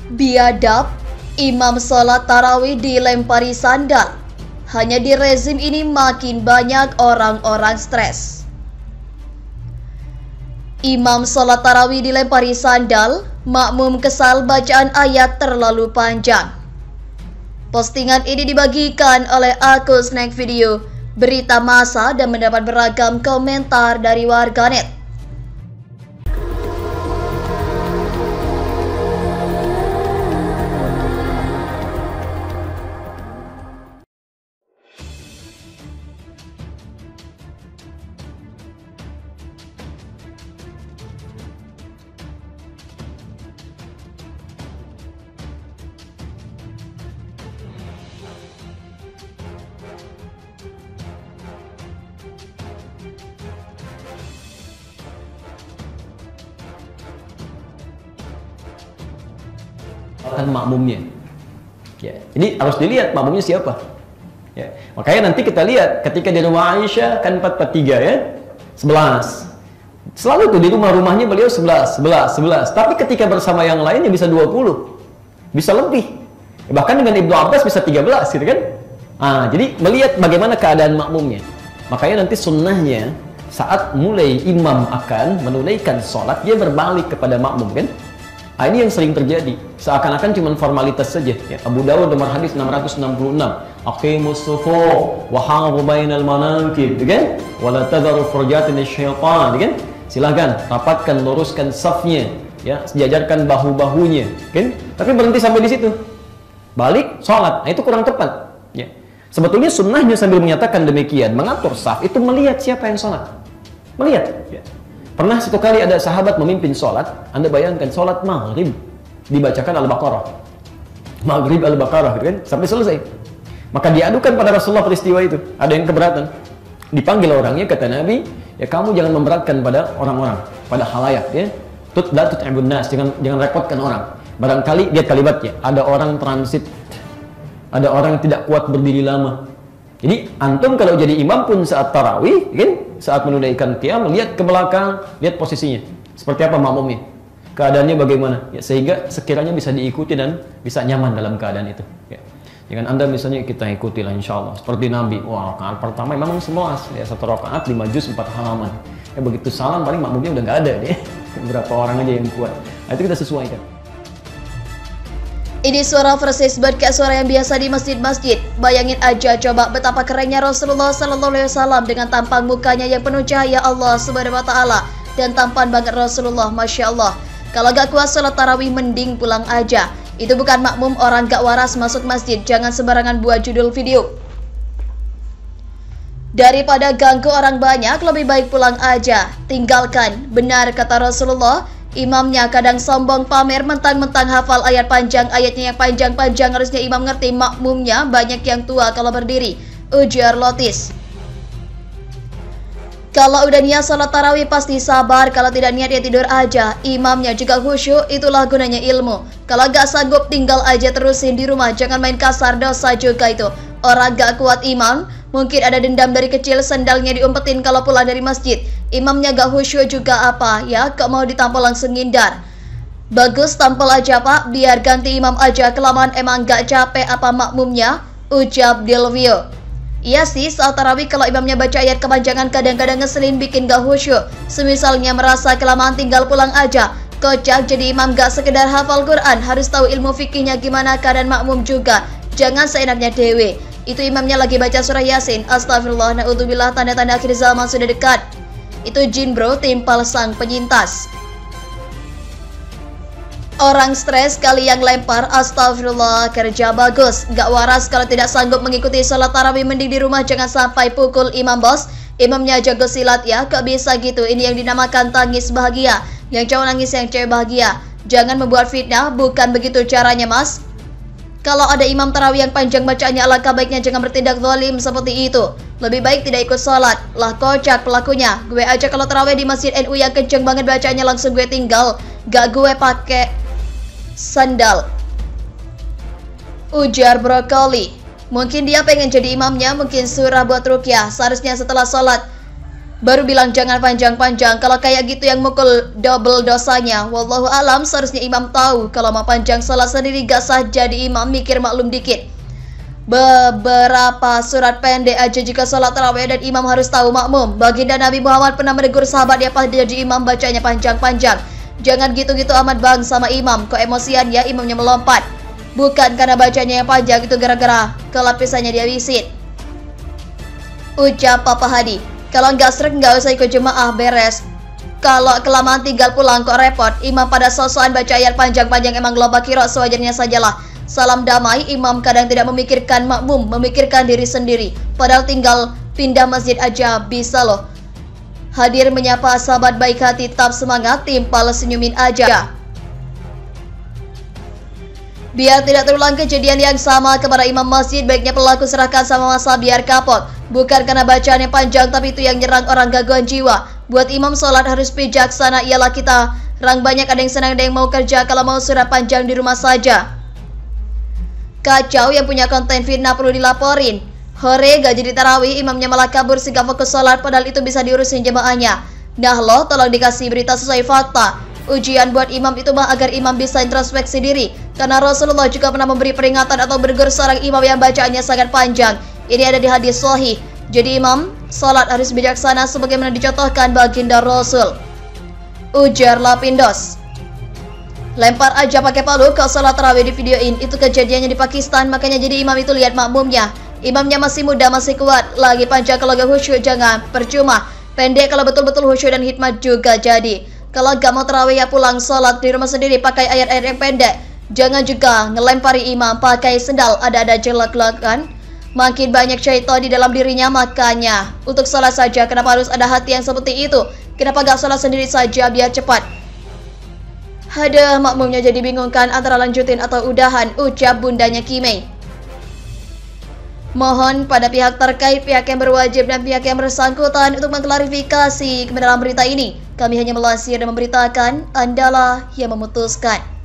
Biadab, imam sholat tarawih dilempari sandal. Hanya di rezim ini makin banyak orang-orang stres. Imam sholat tarawih dilempari sandal, makmum kesal bacaan ayat terlalu panjang. Postingan ini dibagikan oleh akun Snack Video, berita massa dan mendapat beragam komentar dari warganet. Kan makmumnya, ya. Ini harus dilihat makmumnya siapa, ya. Makanya nanti kita lihat ketika di rumah Aisyah kan 443 ya, 11. Selalu tuh di rumahnya beliau 11. Tapi ketika bersama yang lainnya bisa 20, bisa lebih. Bahkan dengan Ibnu Abbas bisa 13 gitu kan. Jadi melihat bagaimana keadaan makmumnya. Makanya nanti sunnahnya saat mulai imam akan menunaikan sholat, dia berbalik kepada makmum kan. Ini yang sering terjadi, seakan-akan cuma formalitas saja. Ya, Abu Dawud nomor hadis 666, aqimus sufu wa hamu bainal manakib, kan? Wala tadharu furjatin syaitan, kan? Silakan rapatkan, luruskan safnya, ya, sejajarkan bahu-bahunya, kan? Tapi berhenti sampai di situ. Balik sholat, itu kurang tepat. Ya. Sebetulnya sunnahnya sambil menyatakan demikian, mengatur saf itu melihat siapa yang sholat, melihat. Ya. Pernah satu kali ada sahabat memimpin sholat, Anda bayangkan sholat maghrib dibacakan Al-Baqarah, maghrib Al-Baqarah gitu kan, sampai selesai. Maka diadukan pada Rasulullah peristiwa itu, ada yang keberatan, dipanggil orangnya, kata Nabi, ya kamu jangan memberatkan pada orang-orang, pada khalayak, ya, la tut'ibun nas, jangan repotkan orang. Barangkali lihat kalimatnya, ada orang transit, ada orang yang tidak kuat berdiri lama. Jadi antum kalau jadi imam pun saat tarawih, kan, saat menunaikan qiyam, lihat ke belakang, lihat posisinya, seperti apa makmumnya, keadaannya bagaimana, ya, sehingga sekiranya bisa diikuti dan bisa nyaman dalam keadaan itu. Ya. Jangan Anda misalnya kita ikuti lah insya Allah seperti Nabi, wah rakaat pertama memang semua ya, 1 rakaat 5 juz 4 halaman. Ya begitu salam paling makmumnya udah nggak ada deh, berapa orang aja yang kuat. Itu kita sesuaikan. Ini suara persis kayak suara yang biasa di masjid-masjid. Bayangin aja coba betapa kerennya Rasulullah SAW dengan tampang mukanya yang penuh cahaya Allah Subhanahu wa Ta'ala, dan tampan banget Rasulullah, Masya Allah. Kalau gak kuat sholat tarawih mending pulang aja. Itu bukan makmum orang gak waras masuk masjid. Jangan sembarangan buat judul video. Daripada ganggu orang banyak, lebih baik pulang aja. Tinggalkan. Benar kata Rasulullah, imamnya kadang sombong pamer mentang-mentang hafal ayat panjang, ayatnya yang panjang-panjang harusnya imam ngerti, makmumnya banyak yang tua kalau berdiri. Ujar Lotis. Kalau udah niat sholat tarawih pasti sabar, kalau tidak niat ya tidur aja. Imamnya juga khusyuk, itulah gunanya ilmu. Kalau gak sanggup tinggal aja terusin di rumah, jangan main kasar, dosa juga itu. Orang gak kuat imam, mungkin ada dendam dari kecil, sendalnya diumpetin kalau pulang dari masjid. Imamnya gak khusyuk juga apa ya, gak mau ditampol langsung ngindar. Bagus tampol aja pak, biar ganti imam aja, kelamaan emang gak capek apa makmumnya, ucap Delvio. Iya sih, saat tarawih kalau imamnya baca ayat kepanjangan kadang-kadang ngeselin, bikin gak khusyuk. Semisalnya merasa kelamaan tinggal pulang aja. Kocak, jadi imam gak sekedar hafal Quran, harus tahu ilmu fikihnya gimana, keadaan makmum juga. Jangan seenaknya dewe. Itu imamnya lagi baca surah Yasin. Astagfirullah, na'udzubillah, tanda-tanda akhir zaman sudah dekat. Itu jin bro, timpal sang penyintas. Orang stres kali yang lempar, astagfirullah, kerja bagus. Gak waras kalau tidak sanggup mengikuti sholat tarawih, mending di rumah, jangan sampai pukul imam bos. Imamnya jago silat ya, kok bisa gitu. Ini yang dinamakan tangis bahagia. Yang cowok nangis, yang cewek bahagia. Jangan membuat fitnah, bukan begitu caranya mas. Kalau ada imam tarawih yang panjang bacaannya, alangkah baiknya jangan bertindak zalim seperti itu. Lebih baik tidak ikut sholat. Lah kocak pelakunya. Gue aja kalau tarawih di masjid NU yang kenceng banget bacaannya langsung gue tinggal. Gak gue pakai sandal. Ujar Brokoli. Mungkin dia pengen jadi imamnya, mungkin surah buat rukyah. Seharusnya setelah sholat Baru bilang jangan panjang-panjang, kalau kayak gitu yang mukul double dosanya. Wallahu alam, seharusnya imam tahu kalau mau panjang salat sendiri gak sah jadi imam, mikir maklum dikit. Beberapa surat pendek aja jika salat tarawih dan imam harus tahu makmum. Baginda Nabi Muhammad pernah menegur sahabat dia pas jadi imam bacanya panjang-panjang. Jangan gitu-gitu amat bang sama imam, kok emosian ya imamnya melompat. Bukan karena bacanya yang panjang, itu gara-gara kelapisannya dia wisit. Ucap Papa Hadi, kalau nggak srek nggak usah ikut jemaah, beres. Kalau kelamaan tinggal pulang kok repot. Imam pada sosokan baca ayat panjang-panjang emang gelombang kiro, sewajarnya sajalah. Salam damai, imam kadang tidak memikirkan makmum, memikirkan diri sendiri. Padahal tinggal pindah masjid aja bisa loh. Hadir menyapa sahabat baik hati, tetap semangat, timpal senyumin aja. Biar tidak terulang kejadian yang sama kepada imam masjid, baiknya pelaku serahkan sama masa biar kapok. Bukan karena bacaan yang panjang, tapi itu yang nyerang orang gangguan jiwa. Buat imam sholat harus bijaksana, ialah kita. Orang banyak ada yang senang, ada yang mau kerja, kalau mau surat panjang di rumah saja. Kacau, yang punya konten fitnah perlu dilaporin. Hore, gak jadi tarawih, imamnya malah kabur sehingga fokus sholat, padahal itu bisa diurusin jemaahnya. Nah loh, tolong dikasih berita sesuai fakta. Ujian buat imam itu mah agar imam bisa introspeksi diri. Karena Rasulullah juga pernah memberi peringatan atau menegur seorang imam yang bacaannya sangat panjang. Ini ada di hadis sahih. Jadi imam salat harus bijaksana sebagaimana dicontohkan baginda Rasul. Ujar Lapindos. Lempar aja pakai palu ke salat tarawih di videoin. Itu kejadiannya di Pakistan, makanya jadi imam itu lihat makmumnya. Imamnya masih muda, masih kuat. Lagi panjang kalau gak khusyuk jangan, percuma. Pendek kalau betul-betul khusyuk dan hikmat juga jadi. Kalau gak mau tarawih ya pulang salat di rumah sendiri pakai ayat-ayat yang pendek. Jangan juga ngelempari imam pakai sendal, ada-ada jelek-jelekan. Makin banyak syaitan di dalam dirinya, makanya untuk salat saja kenapa harus ada hati yang seperti itu? Kenapa gak salat sendiri saja biar cepat? Ada makmumnya jadi bingung kan antara lanjutin atau udahan, ucap bundanya Kimei. Mohon pada pihak terkait, pihak yang berwajib dan pihak yang bersangkutan untuk mengklarifikasi dalam berita ini. Kami hanya melansir dan memberitakan, Andalah yang memutuskan.